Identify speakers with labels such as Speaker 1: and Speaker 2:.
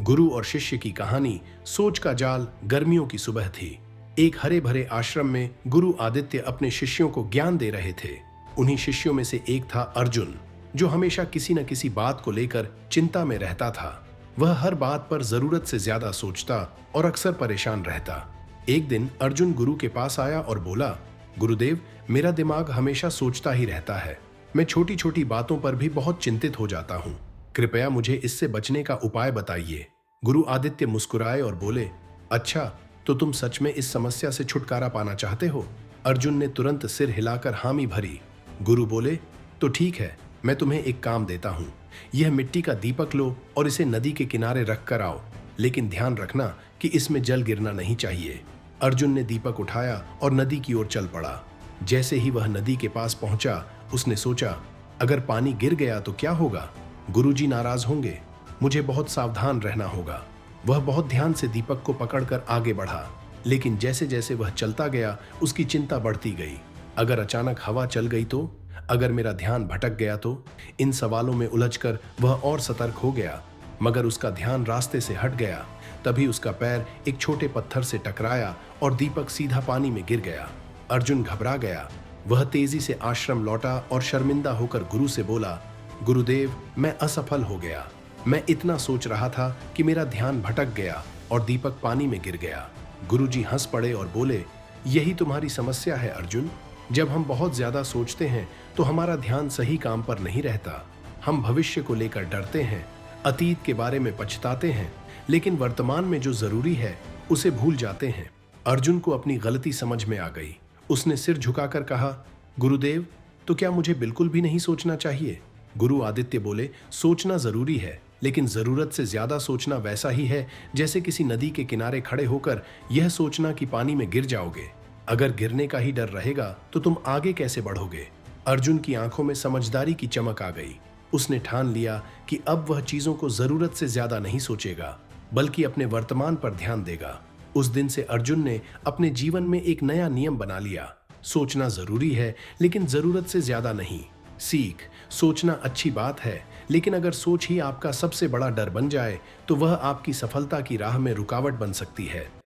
Speaker 1: गुरु और शिष्य की कहानी। सोच का जाल। गर्मियों की सुबह थी। एक हरे भरे आश्रम में गुरु आदित्य अपने शिष्यों को ज्ञान दे रहे थे। उन्हीं शिष्यों में से एक था अर्जुन, जो हमेशा किसी न किसी बात को लेकर चिंता में रहता था। वह हर बात पर जरूरत से ज्यादा सोचता और अक्सर परेशान रहता। एक दिन अर्जुन गुरु के पास आया और बोला, गुरुदेव, मेरा दिमाग हमेशा सोचता ही रहता है। मैं छोटी छोटी बातों पर भी बहुत चिंतित हो जाता हूँ। कृपया मुझे इससे बचने का उपाय बताइए। गुरु आदित्य मुस्कुराए और बोले, अच्छा, तो तुम सच में इस समस्या से छुटकारा पाना चाहते हो? अर्जुन ने तुरंत सिर हिलाकर हामी भरी। गुरु बोले, तो ठीक है, मैं तुम्हें एक काम देता हूँ। यह मिट्टी का दीपक लो और इसे नदी के किनारे रख कर आओ, लेकिन ध्यान रखना कि इसमें जल गिरना नहीं चाहिए। अर्जुन ने दीपक उठाया और नदी की ओर चल पड़ा। जैसे ही वह नदी के पास पहुंचा, उसने सोचा, अगर पानी गिर गया तो क्या होगा? गुरुजी नाराज होंगे। मुझे बहुत सावधान रहना होगा। वह बहुत ध्यान से दीपक को पकड़कर आगे बढ़ा, लेकिन जैसे जैसे वह चलता गया, उसकी चिंता बढ़ती गई। अगर अचानक हवा चल गई तो? अगर मेरा ध्यान भटक गया तो? इन सवालों में उलझकर वह और सतर्क हो गया, मगर उसका ध्यान रास्ते से हट गया। तभी उसका पैर एक छोटे पत्थर से टकराया और दीपक सीधा पानी में गिर गया। अर्जुन घबरा गया। वह तेजी से आश्रम लौटा और शर्मिंदा होकर गुरु से बोला, गुरुदेव, मैं असफल हो गया। मैं इतना सोच रहा था कि मेरा ध्यान भटक गया और दीपक पानी में गिर गया। गुरुजी हंस पड़े और बोले, यही तुम्हारी समस्या है अर्जुन। जब हम बहुत ज्यादा सोचते हैं तो हमारा ध्यान सही काम पर नहीं रहता। हम भविष्य को लेकर डरते हैं, अतीत के बारे में पछताते हैं, लेकिन वर्तमान में जो जरूरी है उसे भूल जाते हैं। अर्जुन को अपनी गलती समझ में आ गई। उसने सिर झुकाकर कहा, गुरुदेव, तो क्या मुझे बिल्कुल भी नहीं सोचना चाहिए? गुरु आदित्य बोले, सोचना जरूरी है, लेकिन जरूरत से ज्यादा सोचना वैसा ही है जैसे किसी नदी के किनारे खड़े होकर यह सोचना कि पानी में गिर जाओगे। अगर गिरने का ही डर रहेगा तो तुम आगे कैसे बढ़ोगे? अर्जुन की आंखों में समझदारी की चमक आ गई। उसने ठान लिया कि अब वह चीजों को जरूरत से ज्यादा नहीं सोचेगा, बल्कि अपने वर्तमान पर ध्यान देगा। उस दिन से अर्जुन ने अपने जीवन में एक नया नियम बना लिया, सोचना जरूरी है लेकिन जरूरत से ज्यादा नहीं। सीख, सोचना अच्छी बात है, लेकिन अगर सोच ही आपका सबसे बड़ा डर बन जाए तो वह आपकी सफलता की राह में रुकावट बन सकती है।